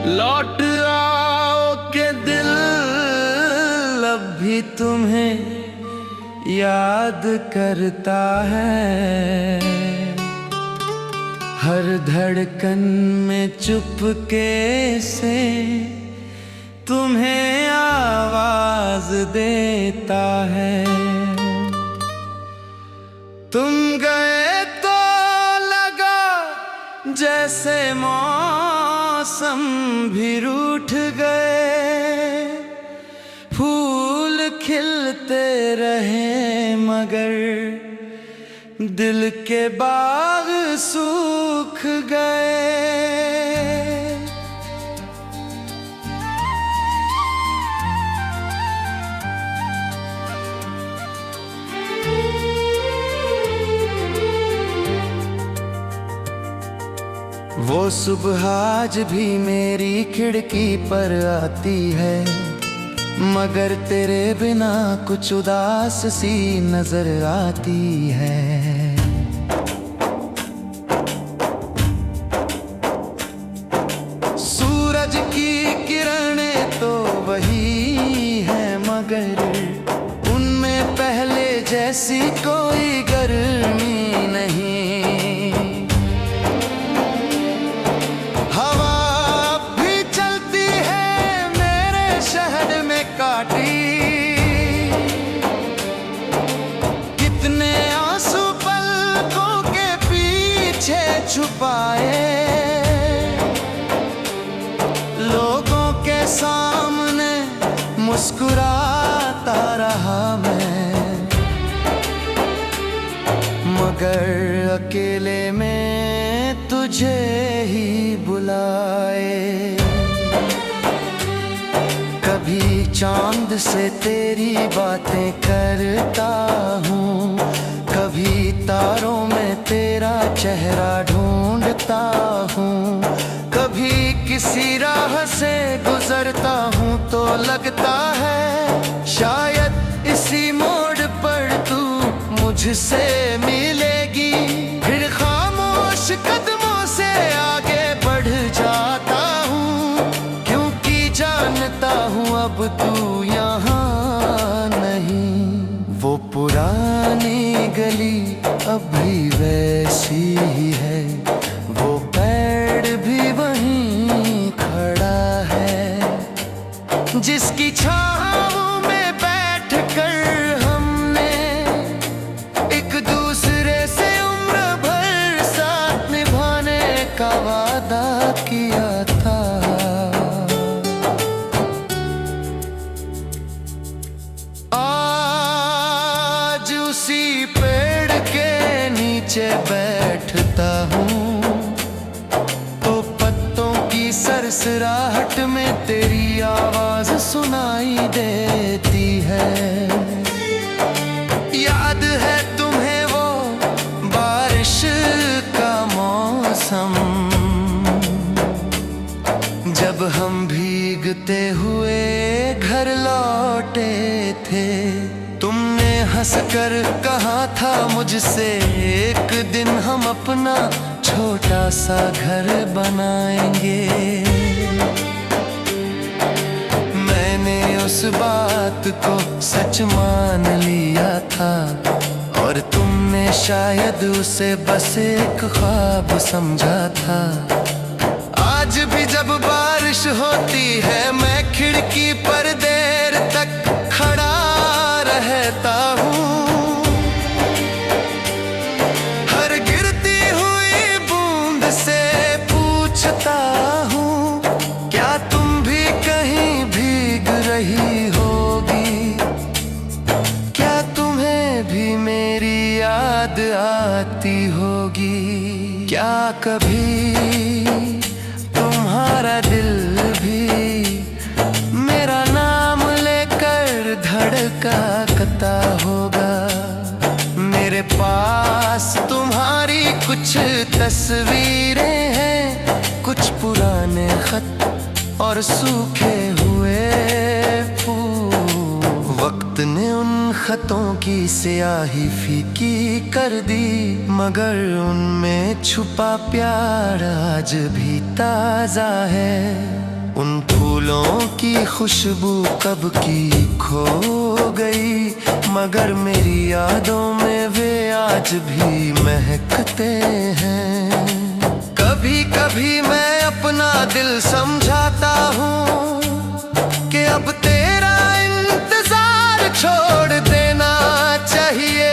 लौट आओ के दिल अब भी तुम्हें याद करता है। हर धड़कन में चुपके से तुम्हें आवाज देता है। तुम गए तो लगा जैसे मौसम भी रूठ गए, फूल खिलते रहे मगर दिल के बाग सूख गए। वो सुबह आज भी मेरी खिड़की पर आती है, मगर तेरे बिना कुछ उदास सी नजर आती है। सूरज की किरणें तो वही है, मगर उनमें पहले जैसी कोई गर्मी नहीं। कितने आंसू पलकों के पीछे छुपाए, लोगों के सामने मुस्कुराता रहा मैं, मगर अकेले में तुझे ही बुलाए। कभी चांद से तेरी बातें करता हूँ, कभी तारों में तेरा चेहरा ढूंढता हूँ, कभी किसी राह से गुजरता हूँ तो लगता है शायद इसी मोड़ पर तू मुझसे मिलेगी। फिर खामोश कदमों से आगे बढ़ जाता हूँ, क्योंकि जानता हूँ अब तू यहाँ नहीं। वो पुरानी गली अब भी वैसी ही है, वो पेड़ भी वहीं खड़ा है, जिसकी छाँव में बैठकर हमने एक दूसरे से उम्र भर साथ निभाने का वादा किया था। आज उसी पेड़ के नीचे बैठता हूँ तो पत्तों की सरसराहट में तेरी आवाज सुनाई देती है। याद है तुम्हें वो बारिश का मौसम, जब हम भीगते हुए घर लौटे थे। तुमने हंसकर कहा था मुझसे एक दिन हम अपना छोटा सा घर बनाएंगे। मैंने उस बात को सच मान लिया था, और तुमने शायद उसे बस एक ख्वाब समझा था। आज भी जब बारिश होती है मैं खिड़की पर देर तक खड़ा रहता हूँ। हर गिरती हुई बूंद से पूछता हूँ, क्या तुम भी कहीं भीग रही होगी? क्या तुम्हें भी मेरी याद आती होगी? क्या कभी तुम्हारा दिल भी मेरा नाम लेकर धड़काता होगा? मेरे पास तुम्हारी कुछ तस्वीरें हैं, कुछ पुराने खत और सूखे हुए फूल। वक्त ने उन खतों की स्याही फीकी कर दी, मगर उनमें छुपा प्यार आज भी ताजा है। उन फूलों की खुशबू कब की खो गई, मगर मेरी यादों में वे आज भी महकते हैं। कभी कभी मैं अपना दिल समझाता हूँ कि अब तेरा इंतजार छोड़ देना चाहिए।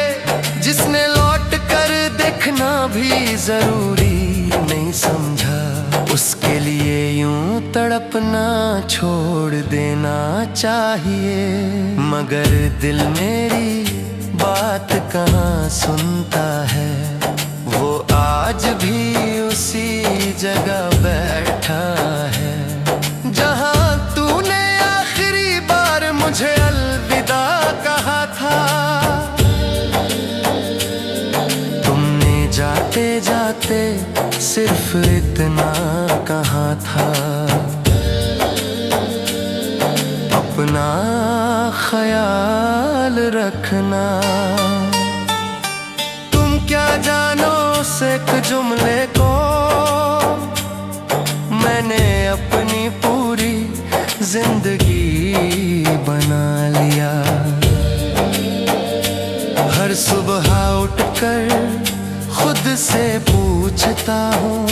जिसने लौट कर देखना भी जरूरी नहीं समझा, उसके लिए यूं तड़पना छोड़ देना चाहिए। मगर दिल मेरी बात कहाँ सुनता है, वो आज भी उसी जगह बैठा है जहाँ तूने आखिरी बार मुझे अलविदा कहा था। तुमने जाते जाते सिर्फ इतना कहा था, अपना ख्याल रखना। तुम क्या जानो उस एक जुमले को, मैंने अपनी पूरी जिंदगी बना लिया। हर सुबह उठकर खुद से पूछता हूँ,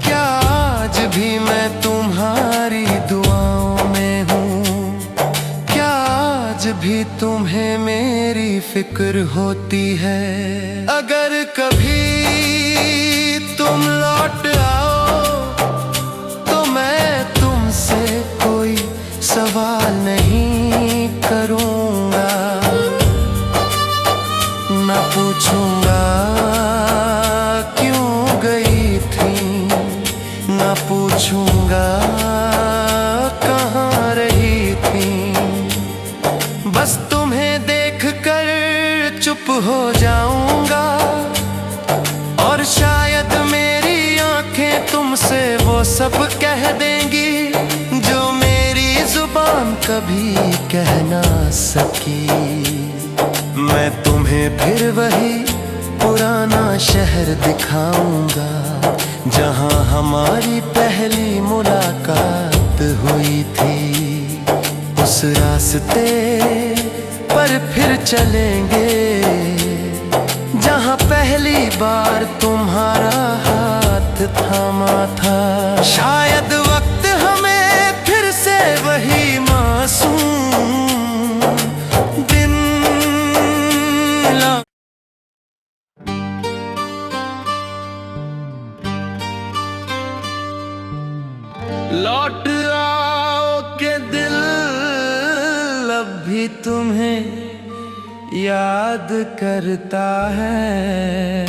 क्या आज भी मैं तुम्हारी दुआओं में हूँ? क्या आज भी तुम्हें मेरी फिक्र होती है? अगर कभी तुम लौट आओ तो मैं तुमसे कोई सवाल नहीं करूँगा, ना पूछूंगा क्यों गई थी, ना पूछूंगा कहाँ रही थी। बस तुम्हें देखकर चुप हो जाऊंगा, और शायद मेरी आंखें तुमसे वो सब कह देंगी जो मेरी जुबान कभी कह ना सकी। मैं तुम्हें फिर वही पुराना शहर दिखाऊंगा जहां हमारी पहली मुलाकात हुई थी। उस रास्ते पर फिर चलेंगे जहां पहली बार तुम्हारा हाथ थामा था। शायद वक्त हमें फिर से वही मासूम दिन लौट आओ के दिल अब भी तुम्हें याद करता है।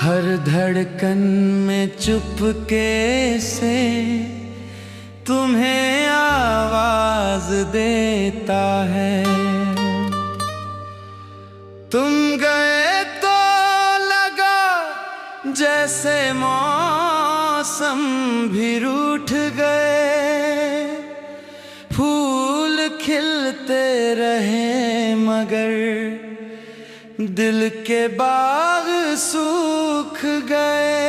हर धड़कन में चुपके से तुम्हें आवाज देता है। तुम गए तो लगा जैसे मौसम भी रूठ गए, फूल खिलते रहे मगर दिल के बाग सूख गए।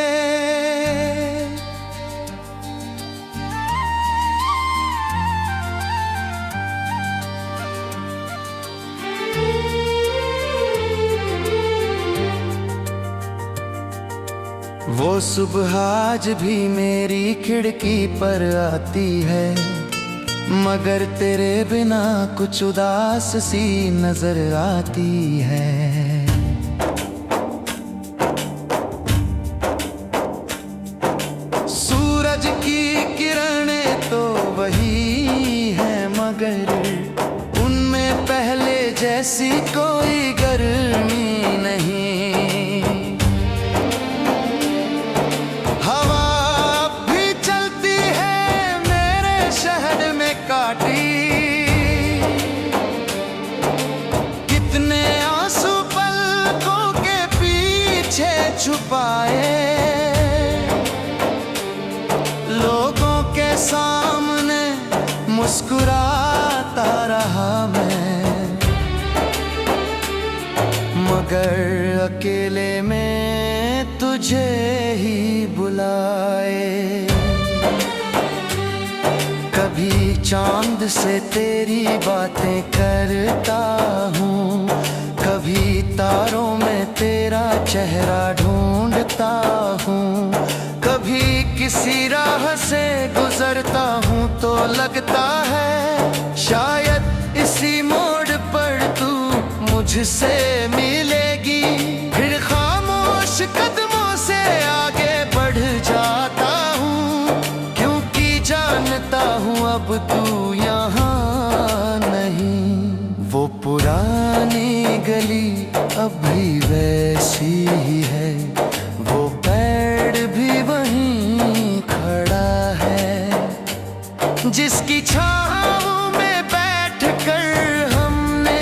वो सुबह आज भी मेरी खिड़की पर आती है, मगर तेरे बिना कुछ उदास सी नजर आती है। सूरज की किरणें तो वही है, मगर उनमें पहले जैसी कोई गर्मी नहीं। कितने आंसू पलकों के पीछे छुपाए, लोगों के सामने मुस्कुराता रहा मैं, मगर अकेले में तुझे ही बुलाए। कभी चांद से तेरी बातें करता हूँ, कभी तारों में तेरा चेहरा ढूंढता हूँ, कभी किसी राह से गुजरता हूँ तो लगता है शायद इसी मोड़ पर तू मुझसे मिलेगी। फिर खामोश कदमों से आगे बढ़ जाता हूँ, क्योंकि जानता हूँ अब तू यहाँ नहीं। वो पुरानी गली अब भी वैसी ही है, वो पेड़ भी वहीं खड़ा है, जिसकी छाँव में बैठकर हमने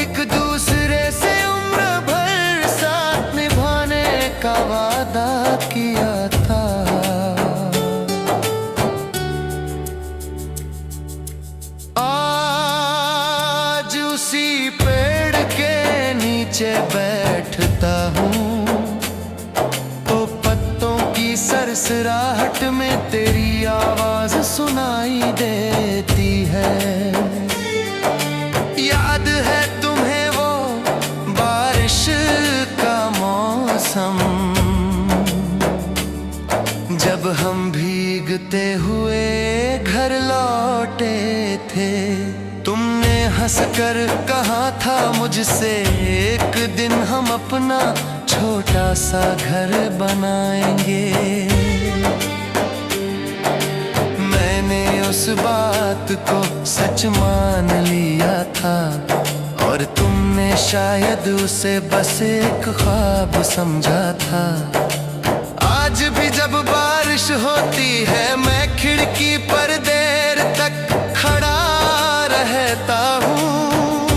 एक दूसरे से उम्र भर साथ निभाने का वादा किया था। आज उसी पेड़ के नीचे बैठता हूँ, तो पत्तों की सरसराहट में तेरी आवाज सुनाई देती है। याद है तुम्हें वो बारिश का मौसम, जब हम भीगते हुए घर लौटे थे। तुमने हंसकर कहा था मुझसे एक दिन हम अपना छोटा सा घर बनाएंगे। मैंने उस बात को सच मान लिया था, और तुमने शायद उसे बस एक ख्वाब समझा था। आज भी जब बारिश होती है मैं खिड़की पर देर तक खड़ा रहता हूँ,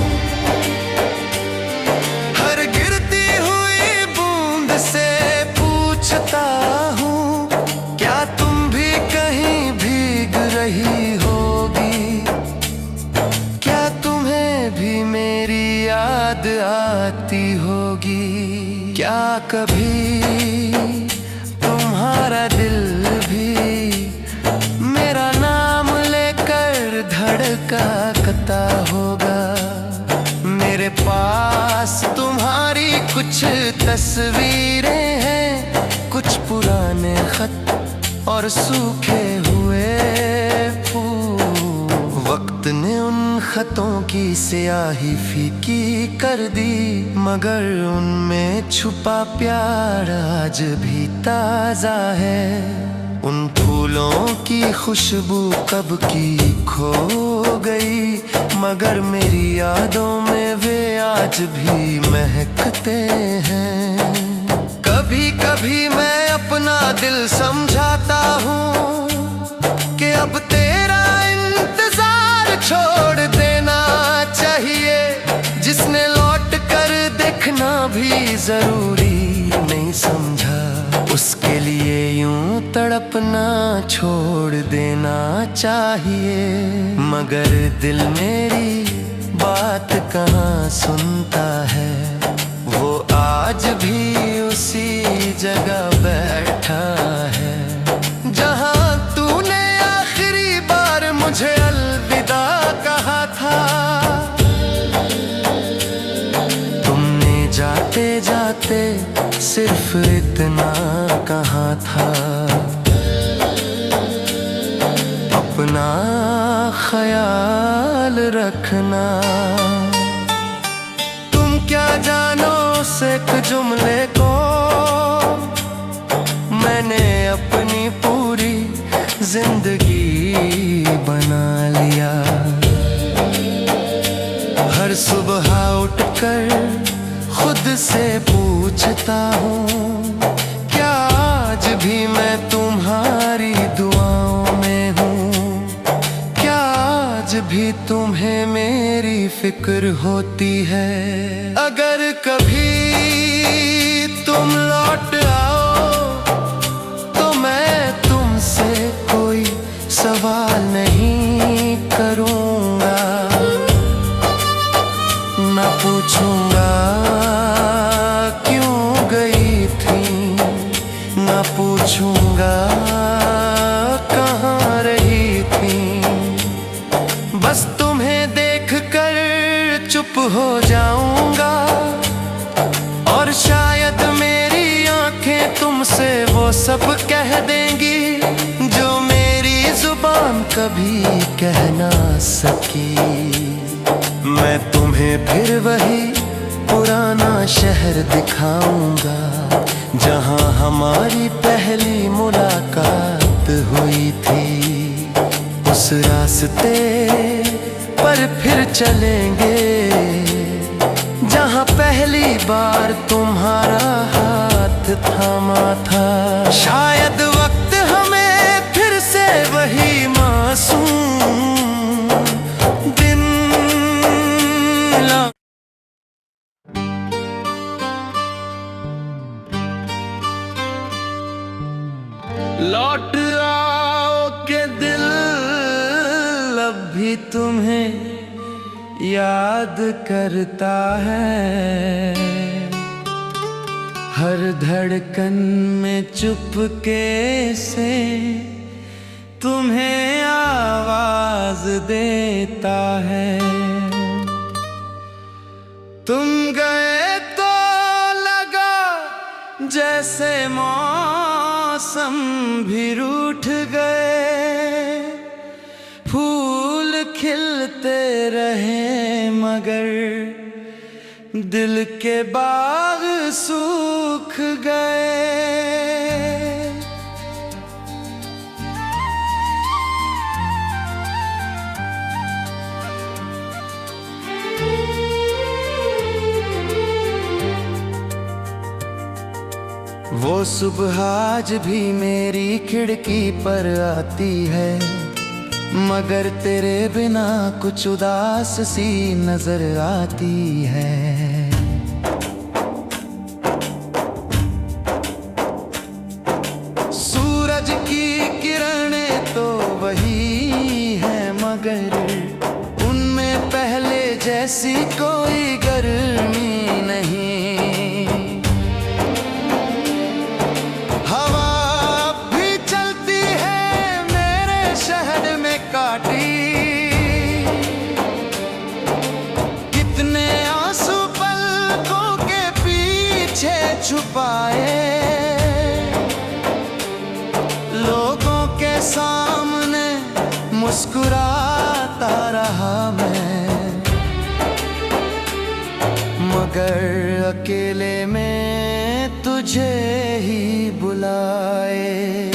हर गिरती हुई बूंद से पूछता हूँ, क्या तुम भी कहीं भीग रही होगी? क्या तुम्हें भी मेरी याद आती होगी? क्या कभी तुम्हारा दिल भी मेरा नाम लेकर धड़कता होगा? मेरे पास तुम्हारी कुछ तस्वीरें हैं, कुछ पुराने खत और सूखे हुए फूल। वक्त ने उन खतों की स्याही फीकी कर दी, मगर उनमें छुपा प्यार आज भी ताजा है। उन फूलों की खुशबू कब की खो गई, मगर मेरी यादों में वे आज भी महकते हैं। कभी कभी मैं अपना दिल समझाता हूँ कि अब तेरा इंतजार छोड़ देना चाहिए, जिसने लौट कर देखना भी जरूरी नहीं समझा, उसके लिए यूं तड़पना छोड़ देना चाहिए। मगर दिल मेरी बात कहाँ सुनता है, वो आज भी उसी जगह बैठा है जहाँ तूने आखिरी बार मुझे अलविदा कहा था। तुमने जाते जाते सिर्फ इतना कहा था, अपना ख्याल रखना। तुम क्या जानो उस एक जुमले को, मैंने अपनी पूरी जिंदगी बना लिया। हर सुबह उठकर खुद से पूछता हूँ, क्या आज भी मैं तुम्हारी दुआओं में हूँ? क्या आज भी तुम्हें मेरी फिक्र होती है? अगर कभी तुम लौट आओ तो मैं तुमसे कोई सवाल नहीं करूँगा, ना पूछूंगा क्यों गई थी, ना पूछूंगा कहाँ रही थी। जाऊंगा। और शायद मेरी आंखें तुमसे वो सब कह देंगी जो मेरी जुबान कभी कह ना सकी। मैं तुम्हें फिर वही पुराना शहर दिखाऊंगा जहां हमारी पहली मुलाकात हुई थी। उस रास्ते पर फिर चलेंगे जहां पहली बार तुम्हारा हाथ थामा था। शायद वक्त हमें फिर से वही मासूम दिन लौट आओ के दिल अब भी तुम्हें याद करता है। हर धड़कन में चुपके से तुम्हें आवाज देता है। तुम गए तो लगा जैसे मौसम भी रूठ गए। फूल खिलते रहे मगर दिल के बाग सूख गए। वो सुबह आज भी मेरी खिड़की पर आती है, मगर तेरे बिना कुछ उदास सी नजर आती है। सूरज की किरणें तो वही है मगर उनमें पहले जैसी कोई गर्मी नहीं। कितने आंसू पलकों के पीछे छुपाए, लोगों के सामने मुस्कुराता रहा मैं, मगर अकेले में तुझे ही बुलाए।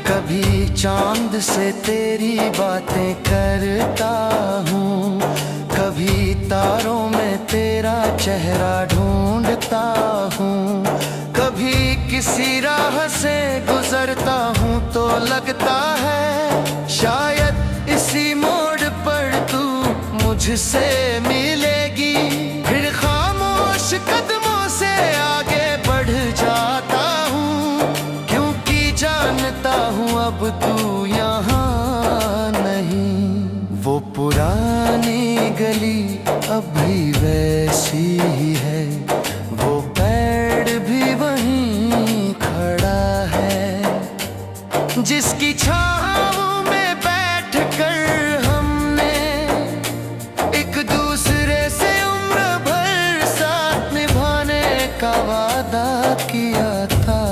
कभी चांद से तेरी बातें करता हूँ, कभी तारों में तेरा चेहरा ढूंढता हूँ, कभी किसी राह से गुजरता हूँ तो लगता है शायद इसी मोड़ पर तू मुझसे मिलेगी। फिर खामोश कदमों से आगे बढ़ जाता हूँ, क्योंकि जानता हूँ अब तू यहाँ नहीं। वो पुरानी गली अब भी वैसी ही है, वो पेड़ भी वहीं खड़ा है जिसकी छाँव में बैठकर हमने एक दूसरे से उम्र भर साथ निभाने का वादा किया था।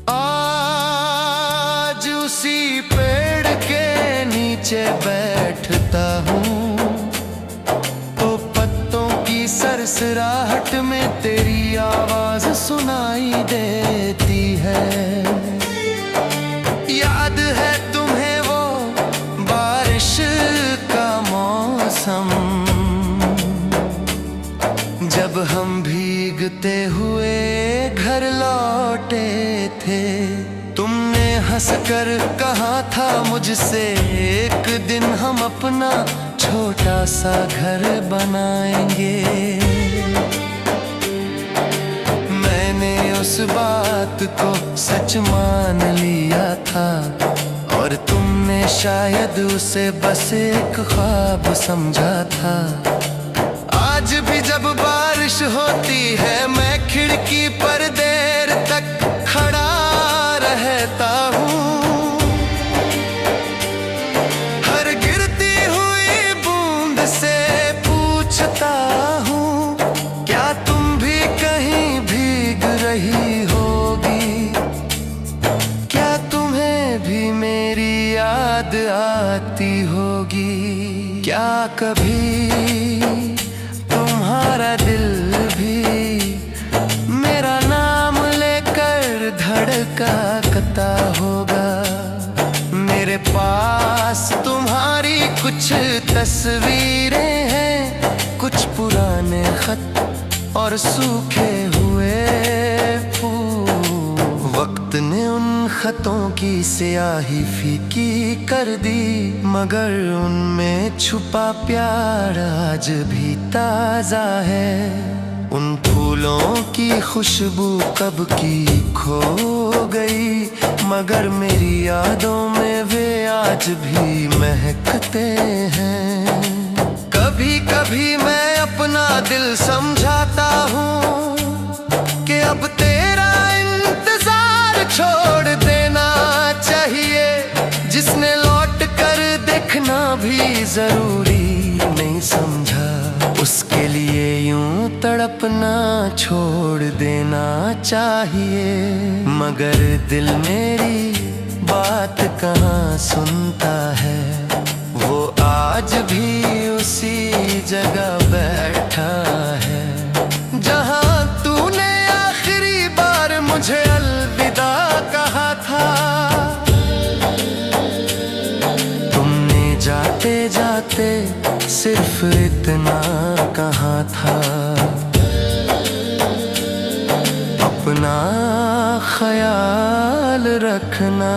आज उसी पेड़ के नीचे बैठता हूँ तो पत्तों की सरसराहट में तेरी आवाज सुनाई देती है। याद है तुम्हें वो बारिश का मौसम, जब हम भीगते हुए घर लौटे थे। तुमने हंसकर कहा था मुझसे एक दिन हम अपना छोटा सा घर बनाएंगे। मैंने उस बात को सच मान लिया था और तुमने शायद उसे बस एक ख्वाब समझा था। आज भी जब बारिश होती है मैं खिड़की पर देर तक खड़ा रहता हूँ। याद आती होगी। क्या कभी तुम्हारा दिल भी मेरा नाम लेकर धड़कता होगा? मेरे पास तुम्हारी कुछ तस्वीरें हैं, कुछ पुराने खत और सूखे हुए फूल। वक्त ने उन खतों की स्याही फीकी कर दी, मगर उनमें छुपा प्यार आज भी ताजा है। उन फूलों की खुशबू कब की खो गई, मगर मेरी यादों में वे आज भी महकते हैं। कभी कभी मैं अपना दिल समझाता हूँ कि अब तेरा इंतजार छोड़ देना चाहिए। जिसने लौट कर देखना भी जरूरी नहीं समझा, उसके लिए यूं तड़पना छोड़ देना चाहिए। मगर दिल मेरी बात कहाँ सुनता है, वो आज भी उसी जगह बैठा है जहाँ तूने आखिरी बार मुझे अलविदा कहा था। तुमने जाते जाते सिर्फ इतना कहा था, अपना ख्याल रखना।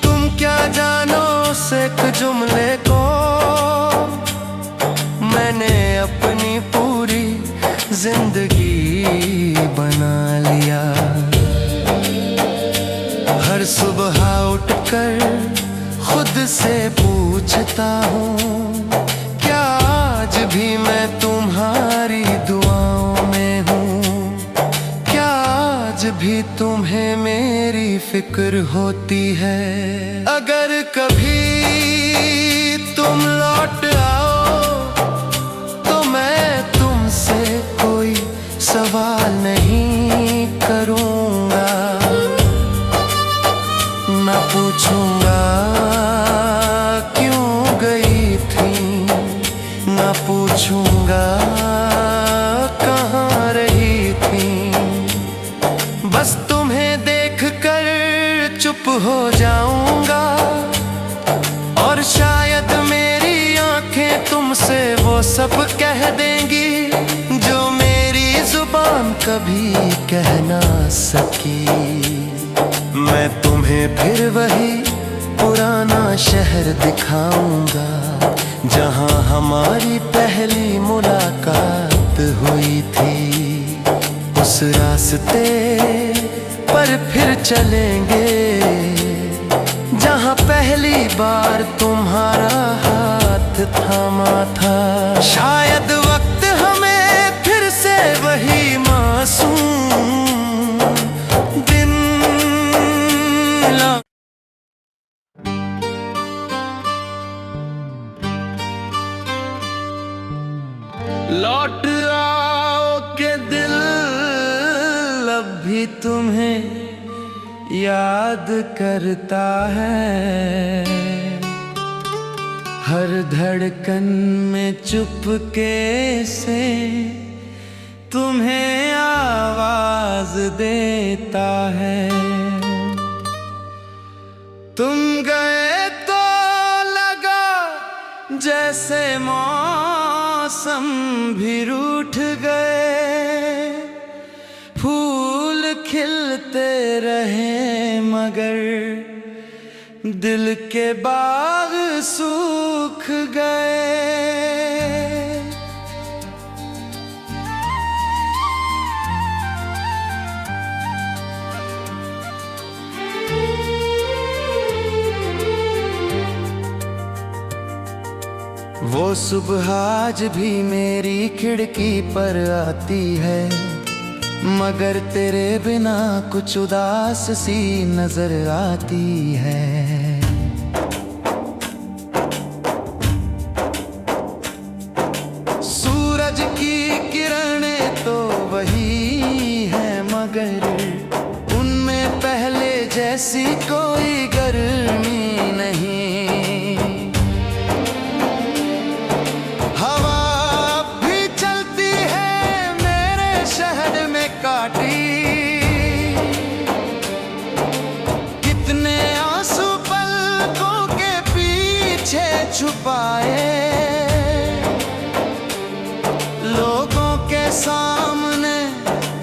तुम क्या जानो उस एक जुमले को, मैंने अपनी पूरी जिंदगी बना लिया। हर सुबह उठकर खुद से पूछता हूँ, क्या आज भी मैं तुम्हारी दुआओं में हूँ? क्या आज भी तुम्हें मेरी फिक्र होती है? अगर कभी तुम लौट आओ तो मैं तुमसे कोई सवाल नहीं करूँगा, ना पूछूंगा क्यों गई थी, ना पूछूंगा कहाँ रही थी। बस तुम्हें देखकर चुप हो जाऊंगा, और शायद मेरी आंखें तुमसे वो सब कह देंगी जो मेरी जुबान कभी कह ना सकी। मैं तुम्हें फिर वही पुराना शहर दिखाऊंगा जहां हमारी पहली मुलाकात हुई थी। उस रास्ते पर फिर चलेंगे जहां पहली बार तुम्हारा हाथ थामा था। शायद वक्त हमें फिर से वही मासूम दिन लौट आओ के दिल अब भी तुम्हें याद करता है। हर धड़कन में चुपके से तुम्हें आवाज देता है। तुम गए तो लगा जैसे मौसम भी रूठ गए, फूल खिलते रहे मगर दिल के बाग सूख गए। वो सुबह आज भी मेरी खिड़की पर आती है, मगर तेरे बिना कुछ उदास सी नजर आती है। सूरज की किरणें तो वही है, मगर उनमें पहले जैसी कोई गर्मी छुपाए, लोगों के सामने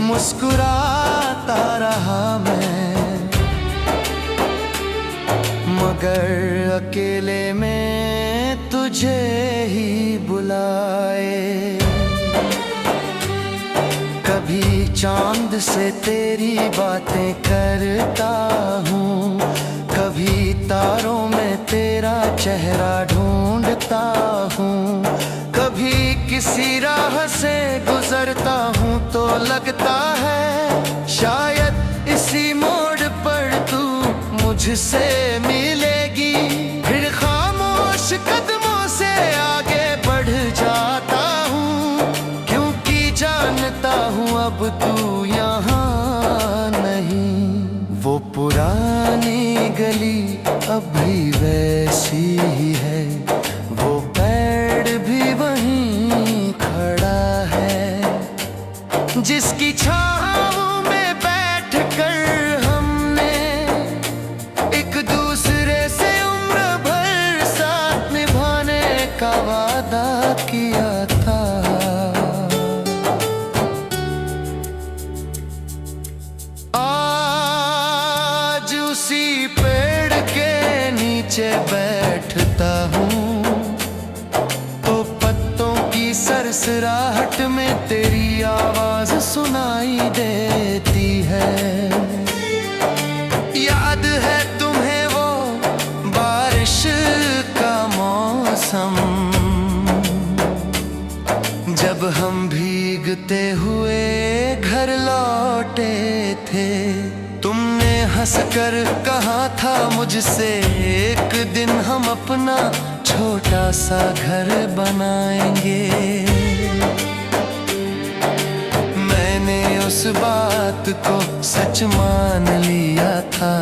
मुस्कुराता रहा मैं, मगर अकेले में तुझे ही बुलाए। कभी चांद से तेरी बातें करता हूँ, कभी तारों में तेरा चेहरा ढूंढता हूँ, कभी किसी राह से गुजरता हूँ तो लगता है शायद इसी मोड़ पर तू मुझसे मिलेगी। फिर खामोश कदमों से आगे बढ़ जाता हूँ, क्योंकि जानता हूँ अब तू यहाँ नहीं। वो पुरानी गली अब भी वैसी ही है, वो पेड़ भी वहीं खड़ा है, जिसकी छाँव में बैठकर हमने एक दूसरे से उम्र भर साथ निभाने का वादा किया था। आज उसी पेड़ के नीचे बैठता हूँ तो पत्तों की सरसराहट में तेरी आवाज सुनाई देती है। याद है तुम्हें वो बारिश का मौसम, जब हम भीगते हुए घर लौटे थे। तुमने हंसकर कहा था मुझसे एक दिन हम अपना छोटा सा घर बनाएंगे। मैंने उस बात को सच मान लिया था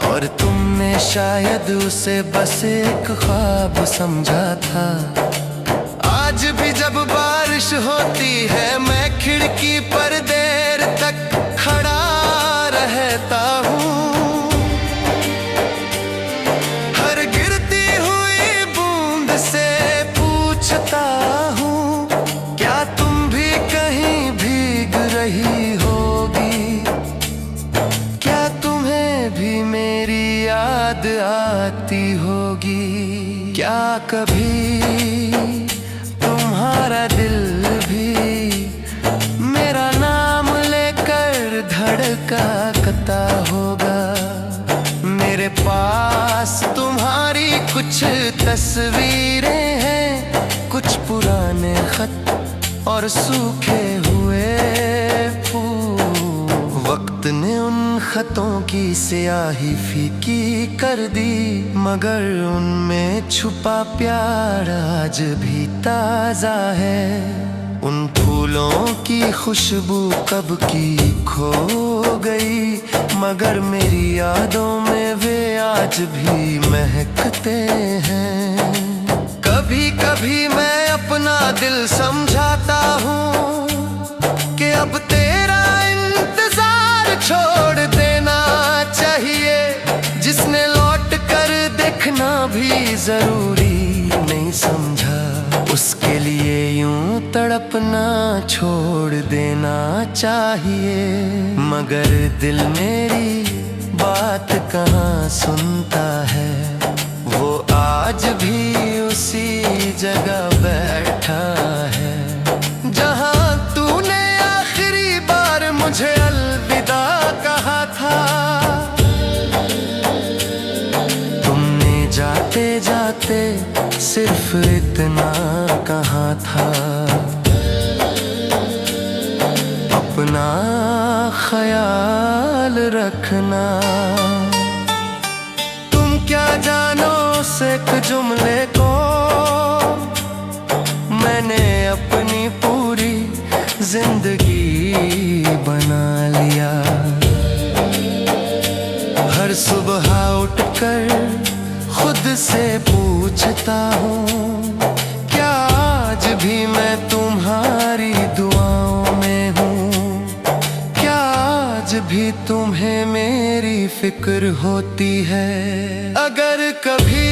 और तुमने शायद उसे बस एक ख्वाब समझा था। आज भी जब बारिश होती है मैं खिड़की पर देर तक खड़ा रहता हूँ, हर गिरती हुई बूंद से पूछता हूँ क्या तुम भी कहीं भीग रही होगी, क्या तुम्हें भी मेरी याद आती होगी। क्या कभी तुम्हारा दिल भी मेरा नाम लेकर धड़कता होगा। मेरे पास तुम्हारी कुछ तस्वीरें हैं, कुछ पुराने खत और सूखे हुए फूल। वक्त ने उन खतों की स्याही फीकी कर दी, मगर उनमें छुपा प्यार आज भी ताजा है। उन फूलों की खुशबू कब की खो गई, मगर मेरी यादों में वे आज भी महकते हैं। कभी कभी मैं अपना दिल समझाता हूँ कि अब तेरा इंतजार छोड़ देना चाहिए, जिसने लौट कर देखना भी जरूरी नहीं समझा, उसके लिए यूं तड़पना छोड़ देना चाहिए। मगर दिल मेरी बात कहाँ सुनता है, वो आज भी उसी जगह बैठा है जहाँ तूने आखिरी बार मुझे अलविदा कहा था। तुमने जाते जाते सिर्फ इतना कहा था, अपना ख्याल रखना। तुम क्या जानो उस एक जुमले को, मैंने अपनी पूरी जिंदगी बना लिया। हर सुबह उठकर खुद से पूछता हूँ क्या आज भी मैं तुम्हारी दुआओं में हूँ, क्या आज भी तुम्हें मेरी फिक्र होती है। अगर कभी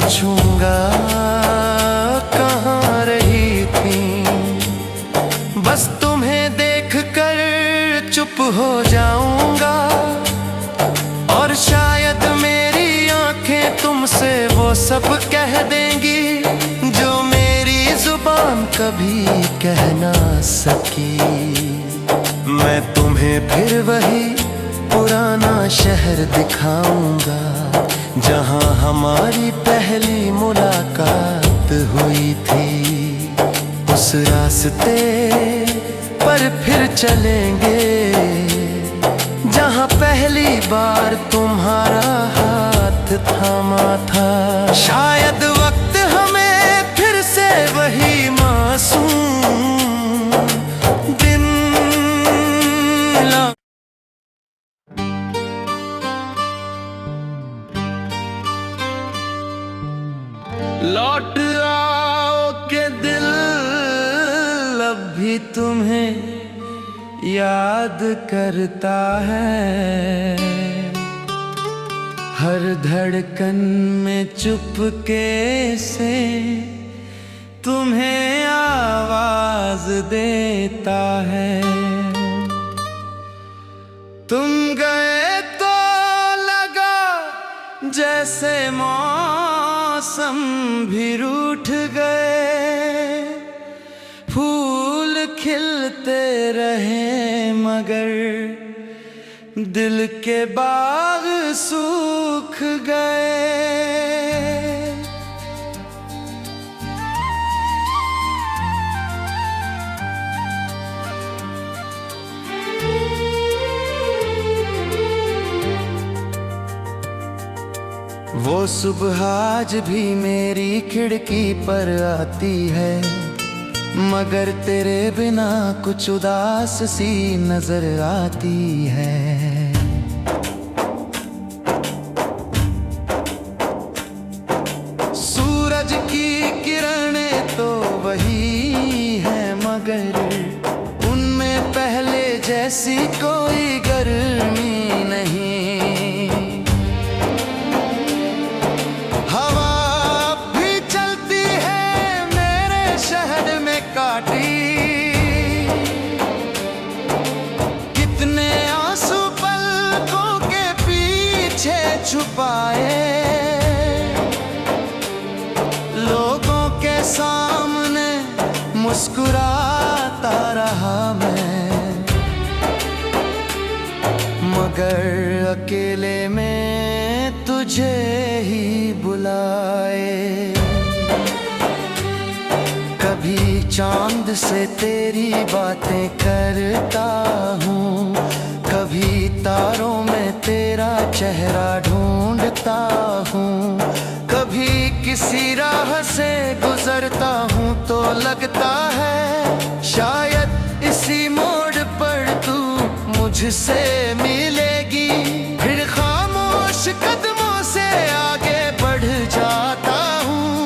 पूछूंगा कहाँ रही थी, बस तुम्हें देखकर चुप हो जाऊंगा। और शायद मेरी आंखें तुमसे वो सब कह देंगी जो मेरी जुबान कभी कह ना सकी। मैं तुम्हें फिर वही पुराना शहर दिखाऊंगा जहां हमारी पहली मुलाकात हुई थी। उस रास्ते पर फिर चलेंगे जहां पहली बार तुम्हारा हाथ थामा था। शायद वक्त हमें फिर से वही मासूम दिन लौट आओ के दिल अब भी तुम्हें याद करता है। हर धड़कन में चुपके से तुम्हें आवाज देता है। तुम गए तो लगा जैसे मौसम भी रूठ गए, फूल खिलते रहे मगर दिल के बाग सूख गए। वो सुबह आज भी मेरी खिड़की पर आती है, मगर तेरे बिना कुछ उदास सी नजर आती है। सूरज की किरणें तो वही है मगर उनमें पहले जैसी कोई गर्मी नहीं। हवा भी चलती है मेरे शहर में काटी, कितने आंसू पलकों के पीछे छुपाए। लोगों के सामने मुस्कुराता रहा मैं, मगर अकेले में तुझे ही बुलाए। कभी चांद से तेरी बातें करता हूँ, कभी तारों में तेरा चेहरा ढूंढता हूँ, कभी किसी राह से गुजरता हूँ तो लगता है शायद इसी मोड़ पर तू मुझसे मिलेगी। फिर खामोश कदमों से आगे बढ़ जाता हूँ,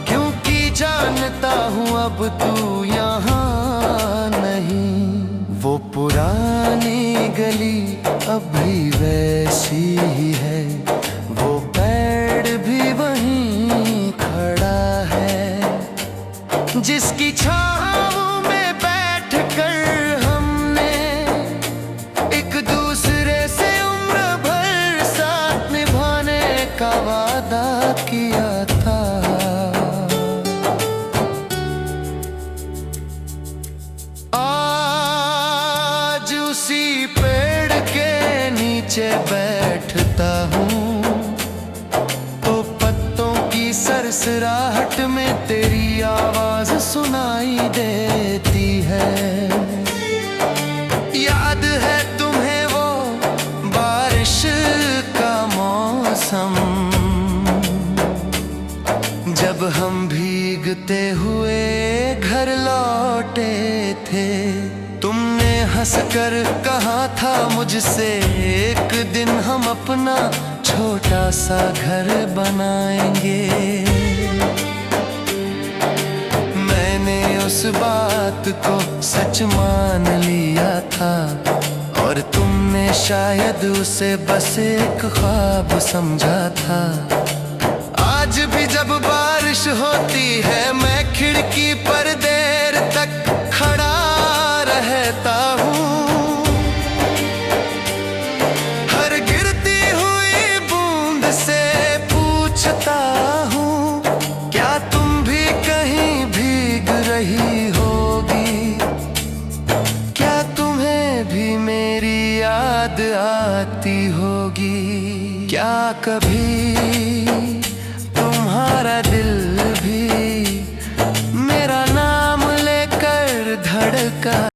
क्योंकि जानता हूँ अब तू यहाँ नहीं। वो पुरानी गली अब भी वैसी ही है, वो पेड़ भी वहीं खड़ा है जिसकी छाँव में बैठकर हमने एक दूसरे से उम्र भर साथ निभाने का वादा किया था। आज उसी पेड़ के नीचे बैठता हूँ तो पत्तों की सरसराहट में तेरी आवाज सुनाई देती है। याद है तुम्हें वो बारिश का मौसम, जब हम भीगते हुए घर लौटे थे। तुमने हंसकर कहा था मुझसे एक दिन हम अपना छोटा सा घर बनाएंगे। मैंने उस बात को सच मान लिया था और तुमने शायद उसे बस एक ख्वाब समझा था। आज आज भी जब बारिश होती है मैं खिड़की पर देर तक खड़ा रहता हूँ। हर गिरती हुई बूंद से पूछता हूँ, क्या तुम भी कहीं भीग रही होगी? क्या तुम्हें भी मेरी याद आती होगी? क्या कभी तुम्हारा दिल भी मेरा नाम लेकर धड़का?